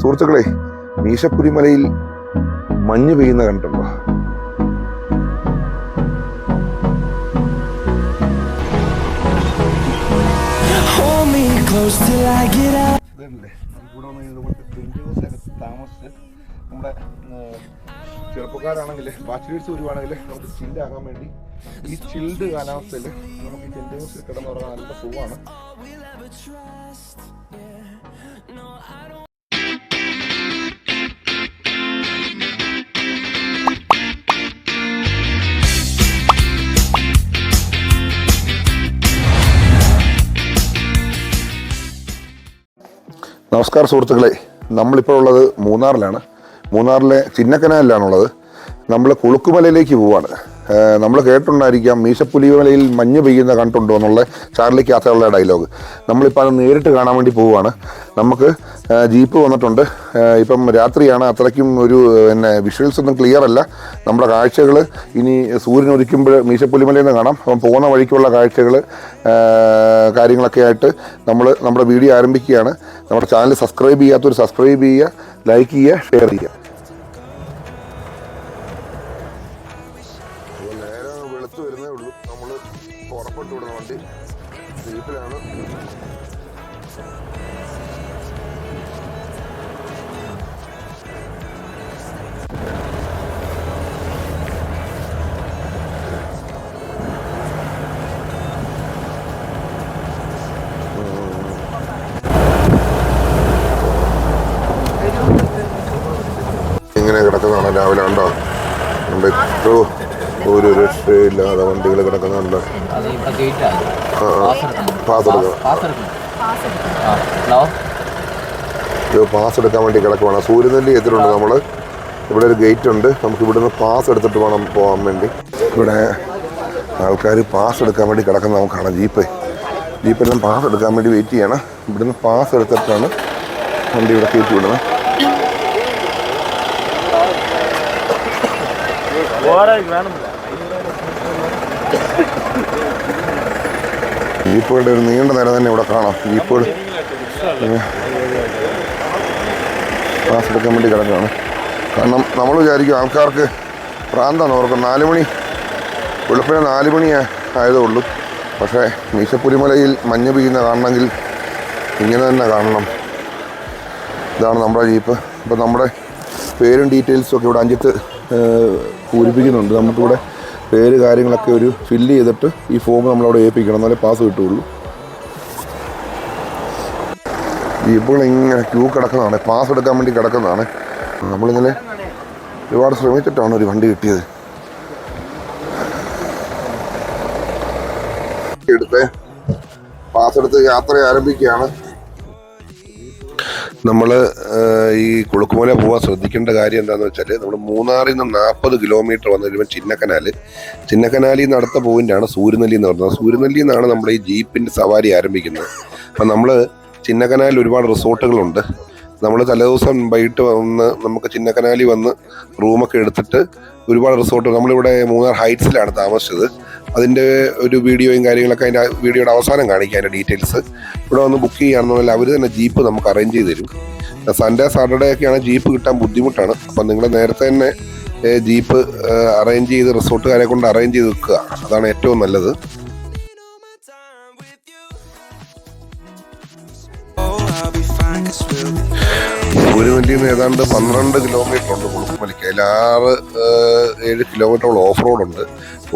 സുഹൃത്തുക്കളെ, മീശപ്പുലി മലയിൽ മഞ്ഞ് പെയ്യുന്ന കണ്ടുണ്ടോ? താമസിച്ച് നമ്മുടെ ചെറുപ്പക്കാരാണെങ്കിൽ ബാച്ചിലേഴ്സ് വരുവാണെങ്കിൽ നമുക്ക് ചില്ലാകാൻ വേണ്ടി ഈ ചിൽഡ് കാലാവസ്ഥയിൽ നമുക്ക് ഈ ടെന്റ് ഹൗസിൽ കിടന്നുറങ്ങാൻ നല്ല സുഖമാണ്. നമസ്കാരം സുഹൃത്തുക്കളെ, നമ്മളിപ്പോൾ ഉള്ളത് മൂന്നാറിലാണ്. മൂന്നാറിലെ ചിന്നക്കനാലിലാണുള്ളത്. നമ്മൾ കുളുക്കുമലയിലേക്ക് പോവാണ്. നമ്മൾ കേട്ടിട്ടുണ്ടായിരിക്കാം മീശപ്പുലി മലയിൽ മഞ്ഞ് പെയ്യുന്ന കണ്ടുണ്ടോ എന്നുള്ള ചാർലി കാത്തകളുടെ ഡയലോഗ്. നമ്മളിപ്പോൾ അത് നേരിട്ട് കാണാൻ വേണ്ടി പോവുകയാണ്. നമുക്ക് ജീപ്പ് വന്നിട്ടുണ്ട്. ഇപ്പം രാത്രിയാണ്, അത്രയ്ക്കും ഒരു വിഷ്വൽസ് ഒന്നും ക്ലിയർ അല്ല. നമ്മുടെ കാഴ്ചകൾ ഇനി സൂര്യൻ ഉദിക്കുമ്പോൾ മീശപ്പുലിമലയിൽ നിന്ന് കാണാം. അപ്പം പോകുന്ന വഴിക്കുള്ള കാഴ്ചകൾ കാര്യങ്ങളൊക്കെ ആയിട്ട് നമ്മുടെ വീഡിയോ ആരംഭിക്കുകയാണ്. നമ്മുടെ ചാനൽ സബ്സ്ക്രൈബ് ചെയ്യാത്തവർ സബ്സ്ക്രൈബ് ചെയ്യുക, ലൈക്ക് ചെയ്യുക, ഷെയർ ചെയ്യുക. നേരെ വെളുത്ത് വരുന്നേ ഉള്ളൂ. നമ്മൾ പുറപ്പെട്ടു വിടുന്ന വണ്ടി ജീപ്പിലാണ്. ഇങ്ങനെ കിടക്കുന്നതാണ് രാവിലെ. കണ്ടോ, ഏറ്റവും ഒരു രക്ഷയില്ലാതെ വണ്ടികൾ കിടക്കുന്നുണ്ട്. പാസ് എടുക്കാൻ വേണ്ടി കിടക്കുവാണ്. സൂര്യനെല്ലി എത്തിയിട്ടുണ്ട്. നമ്മൾ ഇവിടെ ഒരു ഗേറ്റ് ഉണ്ട്. നമുക്ക് ഇവിടുന്ന് പാസ് എടുത്തിട്ട് വേണം പോകാൻ വേണ്ടി. ഇവിടെ ആൾക്കാർ പാസ് എടുക്കാൻ വേണ്ടി കിടക്കുന്ന നമുക്ക് കാണാം. ജീപ്പെല്ലാം പാസ് എടുക്കാൻ വേണ്ടി വെയിറ്റ് ചെയ്യണം. ഇവിടുന്ന് പാസ് എടുത്തിട്ടാണ് വണ്ടി ഇവിടെ കയറ്റി വിടുന്നത്. ജീപ്പുകളുടെ ഒരു നീണ്ട നിര തന്നെ ഇവിടെ കാണാം. ജീപ്പുകൾ പാസ് എടുക്കാൻ വേണ്ടി കിടക്കുകയാണ്. കാരണം നമ്മൾ വിചാരിക്കും ആൾക്കാർക്ക് പ്രാന്താണ് ഓർക്കും. 4 മണി വെളുപ്പിനെ 4 മണി ആയതേ ഉള്ളൂ. പക്ഷേ മീശപ്പുലിമലയിൽ മഞ്ഞ് പെയ്യുന്ന കാണണമെങ്കിൽ ഇങ്ങനെ തന്നെ കാണണം. ഇതാണ് നമ്മുടെ ജീപ്പ്. ഇപ്പം നമ്മുടെ പേരും ഡീറ്റെയിൽസും ഒക്കെ ഇവിടെ അഞ്ചത്ത് പൂരിപ്പിക്കുന്നുണ്ട്. നമുക്കിവിടെ പേര് കാര്യങ്ങളൊക്കെ ഒരു ഫില്ല് ചെയ്തിട്ട് ഈ ഫോം നമ്മളവിടെ ഏൽപ്പിക്കണം, എന്നാലേ പാസ് കിട്ടുകയുള്ളൂ. ജീപ്പുകൾ ഇങ്ങനെ ക്യൂ കിടക്കുന്നതാണ്, പാസ് എടുക്കാൻ വേണ്ടി കിടക്കുന്നതാണ്. നമ്മളിങ്ങനെ ഒരുപാട് ശ്രമിച്ചിട്ടാണ് ഒരു വണ്ടി കിട്ടിയത്. പാസ് എടുത്ത് യാത്ര ആരംഭിക്കുകയാണ്. നമ്മൾ ഈ കുളുക്കുമല പോകാൻ ശ്രദ്ധിക്കേണ്ട കാര്യം എന്താണെന്ന് വെച്ചാൽ, നമ്മൾ മൂന്നാറിൽ നിന്ന് 40 കിലോമീറ്റർ വന്നു കഴിയുമ്പോൾ ചിന്നക്കനാലിൽ നിന്ന് അടുത്ത പോയിന്റാണ് സൂര്യനെല്ലി എന്ന് പറയുന്നത്. സൂര്യനെല്ലിയിൽ നിന്നാണ് നമ്മുടെ ഈ ജീപ്പിൻ്റെ സവാരി ആരംഭിക്കുന്നത്. അപ്പം നമ്മൾ ചിന്നക്കനാലിൽ ഒരുപാട് റിസോർട്ടുകളുണ്ട്. നമ്മൾ തലേദിവസം വൈകിട്ട് വന്ന് നമുക്ക് ചിന്നക്കനാലി വന്ന് റൂമൊക്കെ എടുത്തിട്ട് ഒരുപാട് റിസോർട്ട്, നമ്മളിവിടെ മൂന്നാർ ഹൈറ്റ്സിലാണ് താമസിച്ചത്. അതിൻ്റെ ഒരു വീഡിയോയും കാര്യങ്ങളൊക്കെ അതിൻ്റെ വീഡിയോയുടെ അവസാനം കാണിക്കുക, അതിൻ്റെ ഡീറ്റെയിൽസ്. ഇവിടെ വന്ന് ബുക്ക് ചെയ്യുകയാണെന്നുണ്ടെങ്കിൽ അവർ തന്നെ ജീപ്പ് നമുക്ക് അറേഞ്ച് ചെയ്ത് തരും. സൺഡേ സാറ്റർഡേ ഒക്കെയാണ് ജീപ്പ് കിട്ടാൻ ബുദ്ധിമുട്ടാണ്. അപ്പം നിങ്ങൾ നേരത്തെ തന്നെ ജീപ്പ് അറേഞ്ച് ചെയ്ത് റിസോർട്ടുകാരെ കൊണ്ട് അറേഞ്ച് ചെയ്ത് വെക്കുക. അതാണ് ഏറ്റവും നല്ലത്. സൂര്യനെല്ലിയിൽ നിന്ന് ഏതാണ്ട് 12 കിലോമീറ്റർ ഉണ്ട് കുളുക്കുമലയ്ക്ക്. അതിൽ 6-7 കിലോമീറ്ററോളം ഓഫ് റോഡുണ്ട്.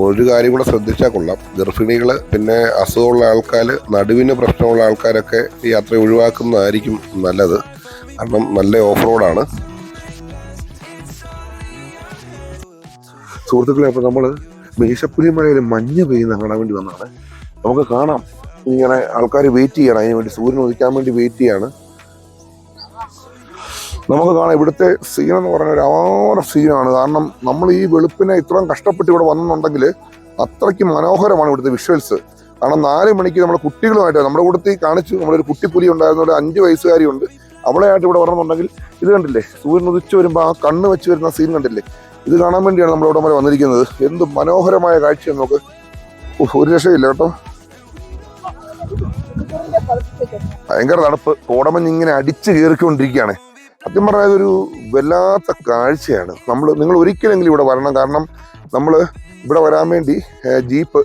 ഒരു കാര്യം കൂടെ ശ്രദ്ധിച്ചാൽ കൊള്ളാം, ഗർഭിണികൾ, പിന്നെ അസുഖമുള്ള ആൾക്കാർ, നടുവിന് പ്രശ്നമുള്ള ആൾക്കാരൊക്കെ ഈ യാത്ര ഒഴിവാക്കുന്നതായിരിക്കും നല്ലത്. കാരണം നല്ല ഓഫ് റോഡാണ്. സുഹൃത്തുക്കളെ, അപ്പോൾ നമ്മൾ മീശപ്പുലി മലയിൽ മഞ്ഞ് പെയ്യുന്ന കാണാൻ വേണ്ടി വന്നതാണ്. നമുക്ക് കാണാം ഇങ്ങനെ ആൾക്കാർ വെയിറ്റ് ചെയ്യണം അതിന് വേണ്ടി, സൂര്യൻ ഉദിക്കാൻ വേണ്ടി വെയിറ്റ് ചെയ്യാണ്. നമുക്ക് കാണാം ഇവിടുത്തെ സീൻ എന്ന് പറഞ്ഞാൽ ഒരു അപാര സീനാണ്. കാരണം നമ്മൾ ഈ വെളുപ്പിനെ ഇത്രയും കഷ്ടപ്പെട്ട് ഇവിടെ വന്നിട്ടുണ്ടെങ്കിൽ അത്രയ്ക്ക് മനോഹരമാണ് ഇവിടുത്തെ വിഷ്വൽസ്. കാരണം 4 മണിക്ക് നമ്മുടെ കുട്ടികളുമായിട്ട് നമ്മുടെ കൂട്ടത്തിൽ കാണിച്ചു. നമ്മളൊരു കുട്ടിപ്പുലി ഉണ്ടായിരുന്ന ഒരു 5 വയസ്സുകാരിയുണ്ട്. അവളെയായിട്ട് ഇവിടെ വരണമെന്നുണ്ടെങ്കിൽ ഇത് കണ്ടില്ലേ, സൂര്യൻ ഉദിച്ചു വരുമ്പോൾ ആ കണ്ണ് വെച്ച് വരുന്ന സീൻ കണ്ടില്ലേ, ഇത് കാണാൻ വേണ്ടിയാണ് നമ്മൾ ഇവിടെ വരെ വന്നിരിക്കുന്നത്. എന്ത് മനോഹരമായ കാഴ്ചയാണ്. നമുക്ക് ഒരു രക്ഷയില്ല കേട്ടോ. ഭയങ്കര തണുപ്പ്, കോടമഞ്ഞ് ഇങ്ങനെ അടിച്ച് കയറിക്കൊണ്ടിരിക്കുകയാണ്. സത്യം പറഞ്ഞാൽ ഇതൊരു വല്ലാത്ത കാഴ്ചയാണ്. നിങ്ങൾ ഒരിക്കലെങ്കിലും ഇവിടെ വരണം. കാരണം നമ്മൾ ഇവിടെ വരാൻ വേണ്ടി ജീപ്പ്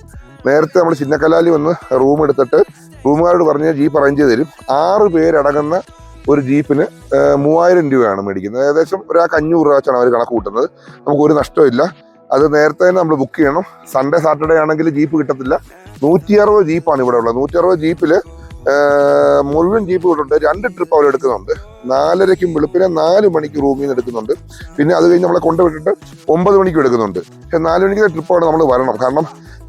നേരത്തെ നമ്മൾ ചിന്നക്കലാലി വന്ന് റൂം എടുത്തിട്ട് റൂമുകാരോട് പറഞ്ഞ് ജീപ്പ് അറേഞ്ച് ചെയ്ത് തരും. 6 പേരടങ്ങുന്ന ഒരു ജീപ്പിന് 3000 രൂപയാണ് മേടിക്കുന്നത്. ഏകദേശം ഒരാൾക്ക് 500 രൂപ വെച്ചാണ് അവർ കണക്ക് കൂട്ടുന്നത്. നമുക്ക് ഒരു നഷ്ടമില്ല. അത് നേരത്തെ തന്നെ നമ്മൾ ബുക്ക് ചെയ്യണം. സൺഡേ സാറ്റർഡേ ആണെങ്കിൽ ജീപ്പ് കിട്ടത്തില്ല. 160 ജീപ്പാണ് ഇവിടെ ഉള്ളത്. 160 ജീപ്പിൽ മുഴുവൻ ജീപ്പ് വിട്ടിട്ടുണ്ട്. 2 ട്രിപ്പ് അവർ എടുക്കുന്നുണ്ട്. 4:30 വെളുപ്പിനെ 4 മണിക്ക് റൂമിൽ നിന്ന് എടുക്കുന്നുണ്ട്. പിന്നെ അത് കഴിഞ്ഞ് നമ്മളെ കൊണ്ടുവിട്ടിട്ട് 9 മണിക്കും എടുക്കുന്നുണ്ട്. പക്ഷെ 4 മണിക്ക് ട്രിപ്പാണ് നമ്മൾ വരണം. കാരണം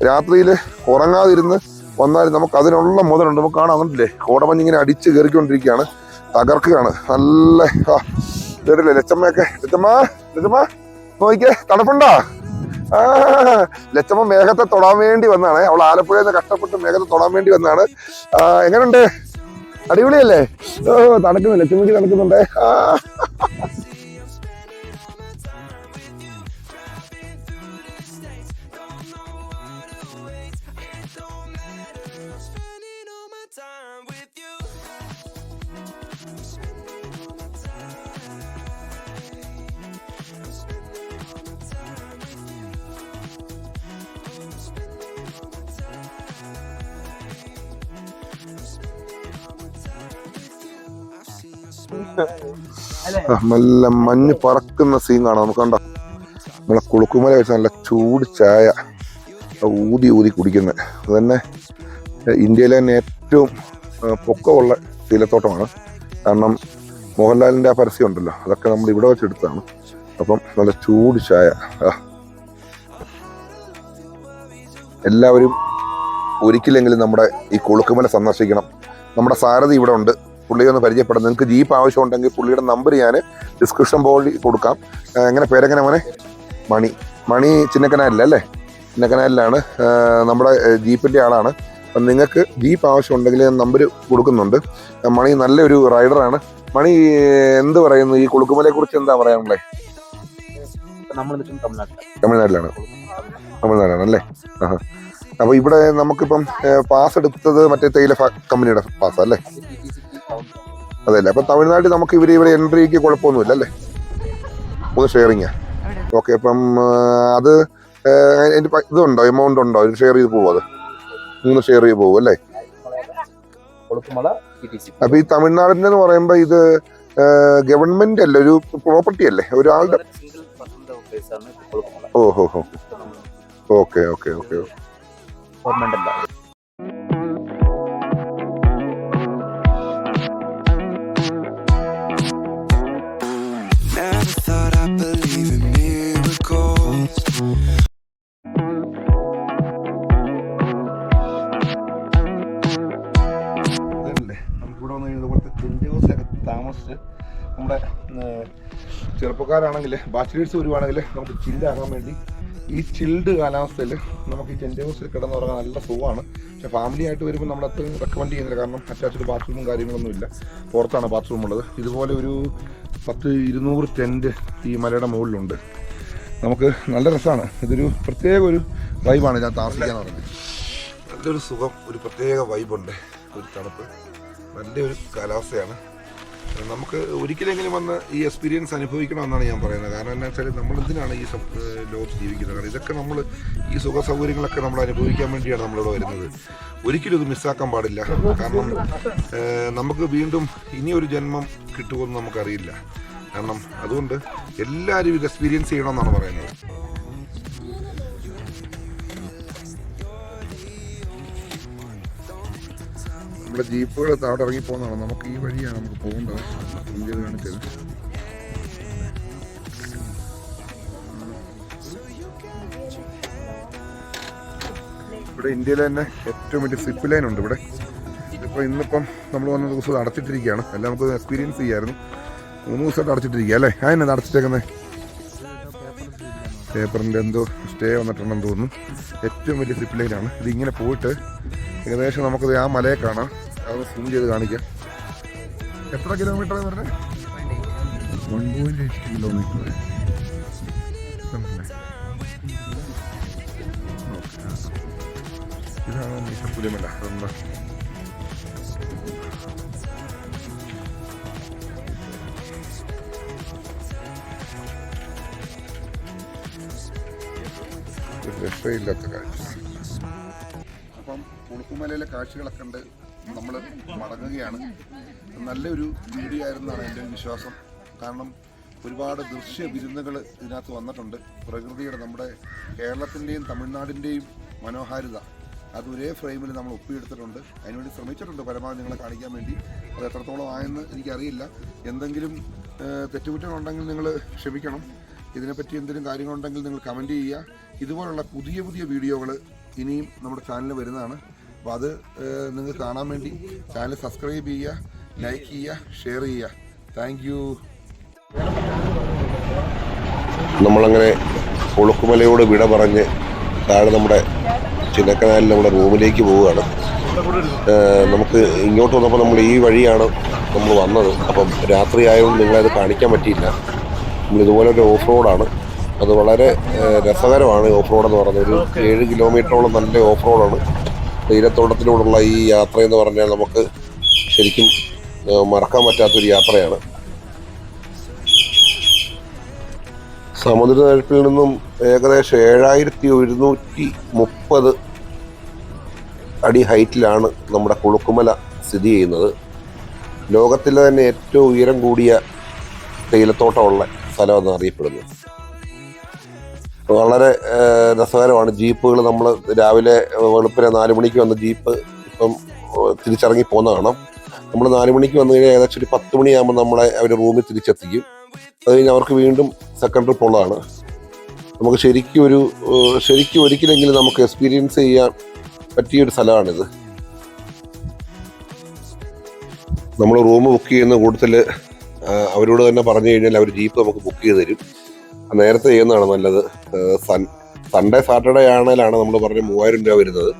രാത്രിയിൽ ഉറങ്ങാതിരുന്ന് വന്നാൽ നമുക്ക് അതിനുള്ള മുതലുണ്ട്. നമുക്ക് കാണാൻ വന്നിട്ടില്ലേ, കോടമഞ്ഞിങ്ങനെ അടിച്ച് കയറിക്കൊണ്ടിരിക്കുകയാണ്, തകർക്കുകയാണ്. നല്ല കേട്ടില്ലേ ലച്ചമ്മയൊക്കെ. ലച്ചമ്മ നോക്കിക്കേ, തണുപ്പുണ്ടോ? ലച്ചമ്മ മേഘത്തെ തൊടാൻ വേണ്ടി വന്നാണ്. അവൾ ആലപ്പുഴയിൽ നിന്ന് കഷ്ടപ്പെട്ട് മേഘത്തെ തൊടാൻ വേണ്ടി വന്നാണ്. എങ്ങനെയുണ്ട്? അടിപൊളിയല്ലേ? തണുക്കുന്നു, ലച്ചമ്മക്ക് തണുക്കുന്നുണ്ടേ. നല്ല മഞ്ഞ് പറക്കുന്ന സീൻ കാണാം. നമുക്ക് കണ്ടോ, നമ്മളെ കുളുക്കുമല വെച്ച് നല്ല ചൂട് ചായ ഊതി കുടിക്കുന്നത്. അത് തന്നെ ഇന്ത്യയിലെ തന്നെ ഏറ്റവും പൊക്കമുള്ള തേയിലത്തോട്ടമാണ്. കാരണം മോഹൻലാലിൻ്റെ ആ പരസ്യം ഉണ്ടല്ലോ, അതൊക്കെ നമ്മൾ ഇവിടെ വെച്ചെടുത്താണ്. അപ്പം നല്ല ചൂട് ചായ. എല്ലാവരും ഒരിക്കലെങ്കിലും നമ്മുടെ ഈ കുളുക്കുമല സന്ദർശിക്കണം. നമ്മുടെ സാരഥി ഇവിടെ ഉണ്ട്, പുള്ളിയെ ഒന്ന് പരിചയപ്പെടാം. നിങ്ങൾക്ക് ജീപ്പ് ആവശ്യമുണ്ടെങ്കിൽ പുള്ളിയുടെ നമ്പർ ഞാൻ ഡിസ്ക്രിപ്ഷൻ ബോർഡിൽ കൊടുക്കാം. പേരെങ്ങനെ മോനെ? മണി ചിന്നക്കനാലിലല്ലേ? ചിന്നക്കനാലിലാണ്. നമ്മുടെ ജീപ്പിൻ്റെ ആളാണ്. അപ്പം നിങ്ങൾക്ക് ജീപ്പ് ആവശ്യമുണ്ടെങ്കിൽ ഞാൻ നമ്പർ കൊടുക്കുന്നുണ്ട്. മണി നല്ലൊരു റൈഡറാണ്. മണി എന്ത് പറയുന്നു ഈ കുളുക്കുമലയെ കുറിച്ച്? എന്താ പറയാനുള്ളത്? തമിഴ്നാട്ടിലാണല്ലേ? അപ്പോൾ ഇവിടെ നമുക്കിപ്പം പാസ് എടുത്തത് മറ്റേ തേയില കമ്പനിയുടെ പാസ്സാ അല്ലേ? അതെല്ലേ. അപ്പം തമിഴ്നാട്ടിൽ നമുക്ക് ഇവിടെ എൻട്രിക്ക് കുഴപ്പമൊന്നുമില്ല അല്ലേ? 3 ഷെയറിങ്ങാ? ഓക്കെ. അപ്പം അത് അതിൻ്റെ ഇതുണ്ടോ, എമൗണ്ട് ഉണ്ടോ? ഷെയർ ചെയ്ത് പോകും. അത് 3 ഷെയർ ചെയ്ത് പോകും അല്ലേ? അപ്പൊ ഈ തമിഴ്നാടിൻ്റെ എന്ന് പറയുമ്പോൾ ഇത് ഗവൺമെന്റ് അല്ലേ, ഒരു പ്രോപ്പർട്ടി അല്ലേ, ഒരാളുടെ? ഓഹോ, ഓക്കെ. താമസിച്ച് നമ്മുടെ ചെറുപ്പക്കാരാണെങ്കിൽ ബാച്ചിലേഴ്സ് വരുവാണെങ്കിൽ നമുക്ക് ചില്ലാകാൻ വേണ്ടി ഈ ചിൽഡ് കാലാവസ്ഥയിൽ നമുക്ക് ഈ ടെന്റ് ഹൗസിൽ കിടന്നുറങ്ങാൻ നല്ല സുഖമാണ്. പക്ഷേ ഫാമിലി ആയിട്ട് വരുമ്പോൾ നമ്മളത് റെക്കമെൻഡ് ചെയ്യുന്നില്ല. കാരണം അറ്റാച്ച്ഡ് ബാത്റൂമും കാര്യങ്ങളൊന്നും ഇല്ല, പുറത്താണ് ബാത്റൂം ഉള്ളത്. ഇതുപോലെ ഒരു 100-200 ടെൻറ്റ് ഈ മലയുടെ മുകളിലുണ്ട്. നമുക്ക് നല്ല രസമാണ്. ഇതൊരു പ്രത്യേക ഒരു വൈബാണ് ഇതിനകത്ത് താമസിക്കാന്ന് പറയുന്നത്. നല്ലൊരു സുഖം, ഒരു പ്രത്യേക വൈബുണ്ട്, ഒരു തണുപ്പ്, നല്ലൊരു കാലാവസ്ഥയാണ്. നമുക്ക് ഒരിക്കലെങ്കിലും വന്ന് ഈ എക്സ്പീരിയൻസ് അനുഭവിക്കണമെന്നാണ് ഞാൻ പറയുന്നത്. കാരണം എന്താ വെച്ചാൽ നമ്മൾ എന്തിനാണ് ഈ ലോകത്ത് ജീവിക്കുന്നത്? കാരണം ഇതൊക്കെ നമ്മൾ ഈ സുഖ സൗകര്യങ്ങളൊക്കെ നമ്മൾ അനുഭവിക്കാൻ വേണ്ടിയാണ് നമ്മളിവിടെ വരുന്നത്. ഒരിക്കലും ഇത് മിസ്സാക്കാൻ പാടില്ല. കാരണം നമുക്ക് വീണ്ടും ഇനിയൊരു ജന്മം കിട്ടുമെന്ന് നമുക്കറിയില്ല. കാരണം അതുകൊണ്ട് എല്ലാവരും ഇത് എക്സ്പീരിയൻസ് ചെയ്യണമെന്നാണ് പറയുന്നത്. നമ്മുടെ ജീപ്പുകൾ അവിടെ ഇറങ്ങി പോകുന്നതാണ്. നമുക്ക് ഈ വഴിയാണ് നമുക്ക് പോകേണ്ടത്. ഇന്ത്യയിൽ കാണിച്ചത് ഇവിടെ ഇന്ത്യയിലെ തന്നെ ഏറ്റവും വലിയ സിപ്പ് ലൈൻ ഉണ്ട് ഇവിടെ. ഇതിപ്പോൾ ഇന്നിപ്പം നമ്മൾ വന്ന ദിവസം അടച്ചിട്ടിരിക്കുകയാണ്. എല്ലാം നമുക്ക് എക്സ്പീരിയൻസ് ചെയ്യാമായിരുന്നു. 3 ദിവസമായിട്ട് അടച്ചിട്ടിരിക്കുക അല്ലേ? അതിനെന്താ അടച്ചിട്ടേക്കുന്നത്? പേപ്പറിൻ്റെ എന്തോ സ്റ്റേ വന്നിട്ടുണ്ടെന്ന് തോന്നുന്നു. ഏറ്റവും വലിയ സിപ്പ് ലൈനാണ്. ഇതിങ്ങനെ പോയിട്ട് ഏകദേശം നമുക്കത് ആ മലയെ കാണാം. അത് സൂം ചെയ്ത് കാണിക്കാം. എത്ര കിലോമീറ്റർ പറഞ്ഞത്? 1.8 കിലോമീറ്റർ. ഇതാണ് മീശപ്പുലിമല. അതെന്താ രക്ഷയില്ലാത്ത കാഴ്ച. അപ്പം കുളുക്കുമലയിലെ കാഴ്ചകളൊക്കെ ഉണ്ട്. നമ്മൾ മടങ്ങുകയാണ്. നല്ലൊരു വീഡിയോ ആയിരുന്നാണ് എൻ്റെ വിശ്വാസം. കാരണം ഒരുപാട് ദൃശ്യ വിരുന്നുകൾ ഇതിനകത്ത് വന്നിട്ടുണ്ട്. പ്രകൃതിയുടെ നമ്മുടെ കേരളത്തിൻ്റെയും തമിഴ്നാടിൻ്റെയും മനോഹാരിത അത് ഒരേ ഫ്രെയിമിൽ നമ്മൾ ഒപ്പിയെടുത്തിട്ടുണ്ട്. അതിനുവേണ്ടി ശ്രമിച്ചിട്ടുണ്ട് പരമാവധി നിങ്ങളെ കാണിക്കാൻ വേണ്ടി. അത് എത്രത്തോളം ആയെന്ന് എനിക്കറിയില്ല. എന്തെങ്കിലും തെറ്റുകുറ്റങ്ങളുണ്ടെങ്കിൽ നിങ്ങൾ ക്ഷമിക്കണം. ഇതിനെപ്പറ്റി എന്തെങ്കിലും കാര്യങ്ങളുണ്ടെങ്കിൽ നിങ്ങൾ കമൻറ്റ് ചെയ്യുക. ഇതുപോലുള്ള പുതിയ പുതിയ വീഡിയോകൾ ഇനിയും നമ്മുടെ ചാനലിൽ വരുന്നതാണ്. അപ്പോൾ അത് നിങ്ങൾക്ക് കാണാൻ വേണ്ടി ചാനൽ സബ്സ്ക്രൈബ് ചെയ്യുക, ലൈക്ക് ചെയ്യുക, ഷെയർ ചെയ്യുക. Thank you. നമ്മളങ്ങനെ കുളുക്കുമലയോട് വിട പറഞ്ഞ് താഴെ നമ്മുടെ ചിന്നക്കനാലിൽ നമ്മുടെ റൂമിലേക്ക് പോവുകയാണ്. നമുക്ക് ഇങ്ങോട്ട് വന്നപ്പോൾ നമ്മൾ ഈ വഴിയാണ് നമ്മൾ വന്നത്. അപ്പം രാത്രി ആയതുകൊണ്ട് നിങ്ങളത് കാണിക്കാൻ പറ്റിയില്ല. നമ്മളിതുപോലെ ഒരു ഓഫ് റോഡാണ്. അത് വളരെ രസകരമാണ്. ഓഫ് റോഡ് എന്ന് പറയുന്നത് ഒരു 7 കിലോമീറ്ററോളം നല്ല ഓഫ് റോഡാണ്. തേയിലത്തോട്ടത്തിലൂടെയുള്ള ഈ യാത്ര എന്ന് പറഞ്ഞാൽ നമുക്ക് ശരിക്കും മറക്കാൻ പറ്റാത്തൊരു യാത്രയാണ്. സമുദ്രനിരപ്പിൽ നിന്നും ഏകദേശം 7130 അടി ഹൈറ്റിലാണ് നമ്മുടെ കുളുക്കുമല സ്ഥിതി ചെയ്യുന്നത്. ലോകത്തിലെ തന്നെ ഏറ്റവും ഉയരം കൂടിയ തേയിലത്തോട്ടമുള്ള സ്ഥലമെന്ന് അറിയപ്പെടുന്നു. വളരെ രസകരമാണ്. ജീപ്പുകൾ നമ്മൾ രാവിലെ വെളുപ്പിനെ 4 മണിക്ക് വന്ന ജീപ്പ് ഇപ്പം തിരിച്ചിറങ്ങി പോകുന്ന കാണാം. നമ്മൾ 4 മണിക്ക് വന്നു കഴിഞ്ഞാൽ ഏകദേശം ഒരു 10 മണിയാകുമ്പോൾ നമ്മളെ അവർ റൂമിൽ തിരിച്ചെത്തിക്കും. അത് കഴിഞ്ഞ് അവർക്ക് വീണ്ടും സെക്കൻഡ് ട്രിപ്പ് ഉള്ളതാണ്. നമുക്ക് ശരിക്കും ഒരിക്കലെങ്കിലും നമുക്ക് എക്സ്പീരിയൻസ് ചെയ്യാൻ പറ്റിയൊരു സ്ഥലമാണിത്. നമ്മൾ റൂം ബുക്ക് ചെയ്യുന്ന കൂട്ടത്തിൽ അവരോട് തന്നെ പറഞ്ഞു കഴിഞ്ഞാൽ അവർ ജീപ്പ് നമുക്ക് ബുക്ക് ചെയ്ത് തരും. നേരത്തെ ചെയ്യുന്നതാണ് നല്ലത്. സൺഡേ സാറ്റർഡേ ആണെങ്കിലാണ് നമ്മൾ പറഞ്ഞ 3000 രൂപ വരുന്നത്.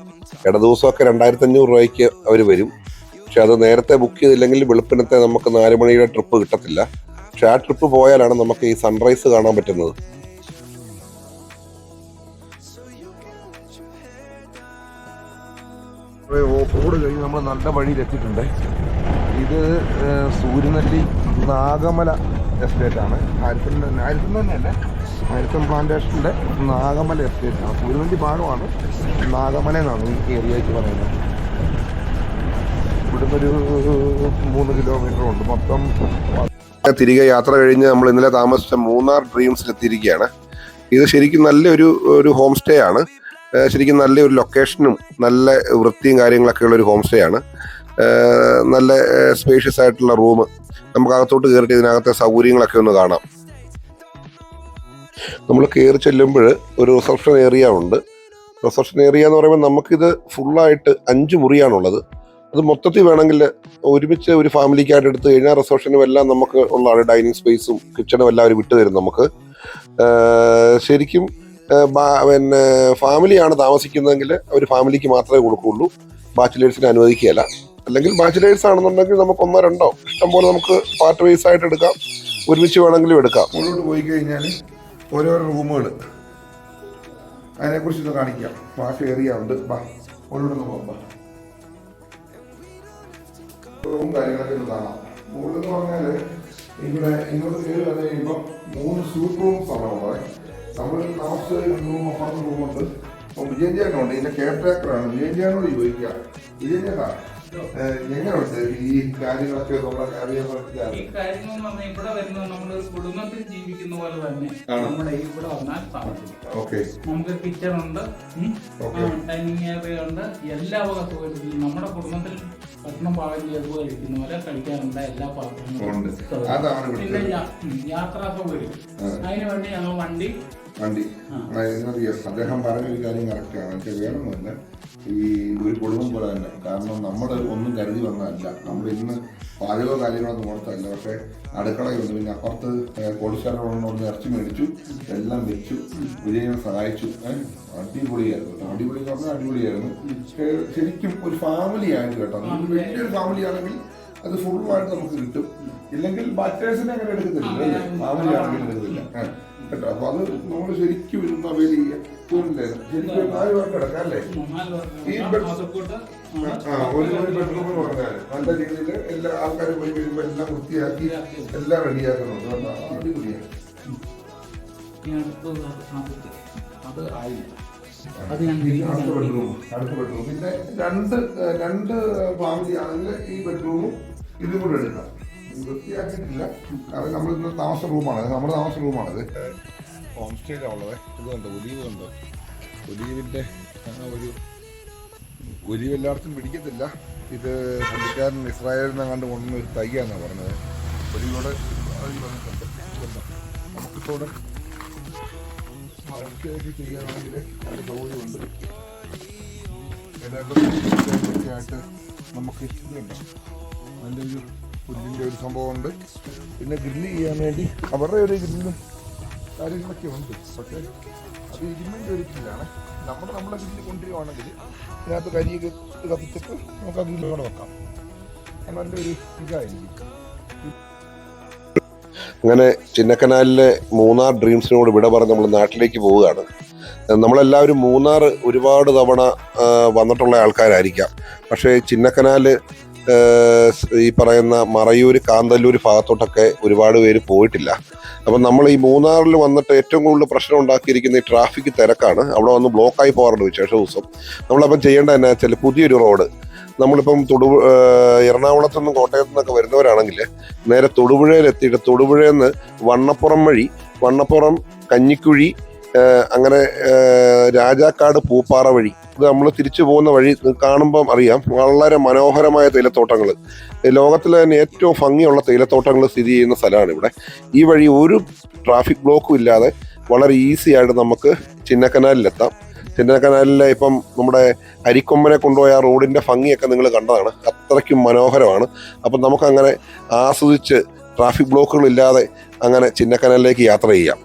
ഇട ദിവസമൊക്കെ 2500 രൂപയ്ക്ക് അവർ വരും. പക്ഷെ അത് നേരത്തെ ബുക്ക് ചെയ്തില്ലെങ്കിൽ വെളുപ്പിനത്തെ നമുക്ക് 4 മണിയുടെ ട്രിപ്പ് കിട്ടത്തില്ല. പക്ഷെ ആ ട്രിപ്പ് പോയാലാണ് നമുക്ക് ഈ സൺറൈസ് കാണാൻ പറ്റുന്നത്. ഓഫ് റോഡ് കഴിഞ്ഞ് നമ്മൾ നല്ല വഴിയിലെത്തിയിട്ടുണ്ട്. ഇത് സൂര്യനെല്ലി നാഗമല എസ്റ്റേറ്റാണ്. ഹാരിസൺ തന്നെയല്ലേ, ഹാരിസൺ പ്ലാന്റേഷൻ്റെ നാഗമല എസ്റ്റേറ്റാണ്. സൂര്യനെല്ലി ഭാഗമാണ് നാഗമല എന്നാണ് ഈ ഏരിയയ്ക്ക് പറയുന്നത്. ഇവിടുന്ന് ഒരു 3 കിലോമീറ്റർ ഉണ്ട് മൊത്തം. തിരികെ യാത്ര കഴിഞ്ഞ് നമ്മൾ ഇന്നലെ താമസിച്ച മൂന്നാർ ഡ്രീംസിലെത്തിയിരിക്കുകയാണ്. ഇത് ശരിക്കും നല്ലൊരു ഹോം സ്റ്റേ ആണ്. ശരിക്കും നല്ലൊരു ലൊക്കേഷനും നല്ല വൃത്തിയും കാര്യങ്ങളൊക്കെ ഉള്ളൊരു ഹോം സ്റ്റേ ആണ്. നല്ല സ്പേഷ്യസ് ആയിട്ടുള്ള റൂം. നമുക്ക് അകത്തോട്ട് കയറിയിട്ട് ഇതിനകത്തെ സൗകര്യങ്ങളൊക്കെ ഒന്ന് കാണാം. നമ്മൾ കയറി ചെല്ലുമ്പോൾ ഒരു റിസപ്ഷൻ ഏരിയ ഉണ്ട്. റിസപ്ഷൻ ഏരിയ എന്ന് പറയുമ്പോൾ നമുക്കിത് ഫുള്ളായിട്ട് 5 മുറിയാണുള്ളത്. അത് മൊത്തത്തിൽ വേണമെങ്കിൽ ഒരുമിച്ച് ഒരു ഫാമിലിക്കായിട്ട് എടുത്തു കഴിഞ്ഞാൽ റിസപ്ഷനും എല്ലാം നമുക്ക് ഉള്ളതാണ്. ഡൈനിങ് സ്പേസും കിച്ചണും എല്ലാം അവർ വിട്ടു തരും നമുക്ക്. ശരിക്കും പിന്നെ ഫാമിലിയാണ് താമസിക്കുന്നതെങ്കിൽ അവർ ഫാമിലിക്ക് മാത്രമേ കൊടുക്കുകയുള്ളൂ, ബാച്ചിലേഴ്സിന് അനുവദിക്കുകയല്ല. അല്ലെങ്കിൽ ബാച്ചിലേഴ്സ് ആണെന്നുണ്ടെങ്കിൽ നമുക്ക് 1 2 ഇഷ്ടം പോലെ നമുക്ക് പാർട്ട് വൈസ് ആയിട്ട് എടുക്കാം, ഒരുമിച്ച് വേണമെങ്കിലും എടുക്കാം. മുന്നോട്ട് പോയി കഴിഞ്ഞാൽ ഓരോരോ റൂമുകൾ അതിനെക്കുറിച്ചൊന്ന് കാണിക്കാം. വാഷ് ഏരിയ ഉണ്ട്. മുകളിലൊന്ന് പോകാം. റൂം കാര്യങ്ങളൊക്കെ ഒന്ന് കാണാം. മുകളിലെന്ന് പറഞ്ഞാൽ ഇവിടെ ഇങ്ങോട്ട് കയറി വന്നു കഴിയുമ്പോൾ 3 സൂട്ട് റൂംസ് ആണ് ഉള്ളത്. നമ്മൾ താമസിച്ച റൂം അപ്പുറത്ത് റൂമുണ്ട്. അപ്പം വിജയൻ ചേട്ടനുണ്ട്, ഇതിൻ്റെ കെയർ ടേക്കറാണ്. വിജയൻ ചേട്ടനോട് ചോദിക്കുക, വിജയൻ ചേട്ടാ എങ്ങനെയുണ്ട് ഈ കാര്യങ്ങളൊക്കെ നമ്മളെ അറിയാൻ പറ്റില്ല? ഈ കാര്യങ്ങൾ എന്ന് പറഞ്ഞാൽ ഇവിടെ വരുന്നത് നമ്മൾ കുടുംബത്തിൽ ജീവിക്കുന്ന പോലെ തന്നെ നമ്മുടെ ഇവിടെ വന്നാൽ താമസിക്കും. നമുക്ക് കിച്ചൺ ഉണ്ട്, ഡൈനിങ് ഏരിയ ഉണ്ട്, എല്ലാ വക സൗകര്യത്തിലും നമ്മുടെ കുടുംബത്തിൽ ഭക്ഷണം പാകം ചെയ്തതുപോലെ ഇരിക്കുന്ന പോലെ കഴിക്കാറുണ്ട്. എല്ലാ പാത്രങ്ങളും പിന്നെ യാത്രാ സൗകര്യം. അതിനുവേണ്ടി ഞങ്ങൾ വണ്ടി അദ്ദേഹം പറഞ്ഞൊരു കാര്യം കറക്റ്റാണ്. എനിക്ക് വേണമെന്നില്ല, ഈ ഒരു കുടുംബം പോലെ തന്നെ. കാരണം നമ്മൾ ഒന്നും കരുതി വന്നതല്ല, നമ്മൾ ഇന്ന് പാചകമോ കാര്യങ്ങളൊന്നും ഓർത്തല്ല. പക്ഷേ അടുക്കളയുണ്ട്, പിന്നെ അപ്പുറത്ത് കോടിശാലകളൊന്നും ഇറച്ചി മേടിച്ചു, എല്ലാം വെച്ചു, വിജയനെ സഹായിച്ചു. അടിപൊളിയായിരുന്നു. അടിപൊളി എന്ന് പറഞ്ഞാൽ അടിപൊളിയായിരുന്നു. ശരിക്കും ഒരു ഫാമിലി ആയിട്ട് കേട്ടോ. വലിയൊരു ഫാമിലി ആണെങ്കിൽ അത് ഫുള്ളായിട്ട് നമുക്ക് കിട്ടും. ഇല്ലെങ്കിൽ ബാച്ചേഴ്സിനെ അങ്ങനെ എടുക്കത്തില്ല, ഫാമിലി ആണെങ്കിൽ എടുക്കത്തില്ല കേട്ടോ. അപ്പൊ അത് നമ്മൾ ശരിക്കും ഇരുന്ന് അവൈൽ ചെയ്യാം. ശരിക്കും 4 പേർക്ക് കിടക്കാം അല്ലേ? ഈ ഒരു ബെഡ്റൂമിൽ പറഞ്ഞാൽ നല്ല രീതിയിൽ എല്ലാ ആൾക്കാരും പോയി വരുമ്പോൾ എല്ലാം വൃത്തിയാക്കി എല്ലാം റെഡിയാക്കുന്നുണ്ട്. അടിപൊളിയാണ്. അത് ഞാൻ അടുത്ത ബെഡ്റൂം. പിന്നെ രണ്ട് ഫാമിലി ആണെങ്കിൽ ഈ ബെഡ്റൂമും ഇതും കൂടെ എടുക്കാം. വൃത്തിയാക്കിയിട്ടില്ല, കാരണം നമ്മൾ ഇന്ന് താമസ റൂമാണ്, നമ്മുടെ താമസ റൂമാണിത്. ഹോം സ്റ്റേയിലുള്ളത് ഇത് കണ്ടോ, ഒലീവ് കണ്ടോ, ഒലീവിൻ്റെ ഒരു ഒലീവ് എല്ലായിടത്തും പിടിക്കത്തില്ല. ഇത് പുള്ളിക്കാരൻ ഇസ്രായേലിൽ നിന്നങ്ങാണ്ട് കൊണ്ടുവന്ന ഒരു തൈയാണെന്നാണ് പറഞ്ഞത്. ഒലീവോടെ വന്നിട്ടുണ്ട്. നമുക്കിപ്പോൾ ഹോംസ്റ്റേക്ക് ചെയ്യാനാണെങ്കിൽ അത് ജോലിയുണ്ട്. ഒക്കെ ആയിട്ട് നമുക്ക് ഇതുണ്ട്, അതിൻ്റെ ഒരു പുല്ലിൻ്റെ ഒരു സംഭവമുണ്ട്. പിന്നെ ഗ്രില്ല് ചെയ്യാൻ വേണ്ടി അവരുടെ ഒരു ഗ്രില്ലും കാര്യങ്ങളൊക്കെ ഉണ്ട്. പക്ഷേ അത് ഇരുമ്പിൻ്റെ ഒരു ഗ്രില്ലാണ്. നമ്മുടെ ഗ്രില്ല് കൊണ്ടുവരികയാണെങ്കിൽ ഇതിനകത്ത് കരിയൊക്കെ കത്തിച്ചിട്ട് നമുക്ക് ആ ഗ്രില്ലോടെ വെക്കാം. നല്ല ഒരു ഇതായിരിക്കും. അങ്ങനെ ചിന്നക്കനാലിലെ മൂന്നാർ ഡ്രീംസിനോട് വിട പറഞ്ഞ് നമ്മൾ നാട്ടിലേക്ക് പോവുകയാണ്. നമ്മളെല്ലാവരും മൂന്നാർ ഒരുപാട് തവണ വന്നിട്ടുള്ള ആൾക്കാരായിരിക്കാം. പക്ഷേ ചിന്നക്കനാല് ഈ പറയുന്ന മറയൂർ, കാന്തല്ലൂർ ഭാഗത്തോട്ടൊക്കെ ഒരുപാട് പേര് പോയിട്ടില്ല. അപ്പം നമ്മൾ ഈ മൂന്നാറിൽ വന്നിട്ട് ഏറ്റവും കൂടുതൽ പ്രശ്നം ഉണ്ടാക്കിയിരിക്കുന്ന ഈ ട്രാഫിക് തിരക്കാണ്. അവിടെ വന്ന് ബ്ലോക്കായി പോകാറുണ്ട് വിശേഷ ദിവസം. നമ്മളപ്പം ചെയ്യേണ്ടത് എന്നാ വെച്ചാൽ പുതിയൊരു റോഡ്, നമ്മളിപ്പം എറണാകുളത്തു നിന്നും കോട്ടയത്തു നിന്നൊക്കെ വരുന്നവരാണെങ്കിൽ നേരെ തൊടുപുഴയിലെത്തിയിട്ട് തൊടുപുഴയിൽ നിന്ന് വണ്ണപ്പുറം കഞ്ഞിക്കുഴി, അങ്ങനെ രാജാക്കാട് പൂപ്പാറ വഴി ഇത് നമ്മൾ തിരിച്ചു പോകുന്ന വഴി കാണുമ്പം അറിയാം, വളരെ മനോഹരമായ തേയിലത്തോട്ടങ്ങൾ, ലോകത്തിലെ തന്നെ ഏറ്റവും ഭംഗിയുള്ള തേയിലത്തോട്ടങ്ങൾ സ്ഥിതി ചെയ്യുന്ന സ്ഥലമാണ് ഇവിടെ. ഈ വഴി ഒരു ട്രാഫിക് ബ്ലോക്കും ഇല്ലാതെ വളരെ ഈസി ആയിട്ട് നമുക്ക് ചിന്നക്കനാലിലെത്താം. ചിന്നക്കനാലിലെ ഇപ്പം നമ്മുടെ അരിക്കൊമ്പനെ കൊണ്ടുപോയ ആ റോഡിൻ്റെ ഭംഗിയൊക്കെ നിങ്ങൾ കണ്ടതാണ്, അത്രയ്ക്കും മനോഹരമാണ്. അപ്പം നമുക്കങ്ങനെ ആസ്വദിച്ച് ട്രാഫിക് ബ്ലോക്കുകളില്ലാതെ അങ്ങനെ ചിന്നക്കനാലിലേക്ക് യാത്ര ചെയ്യാം.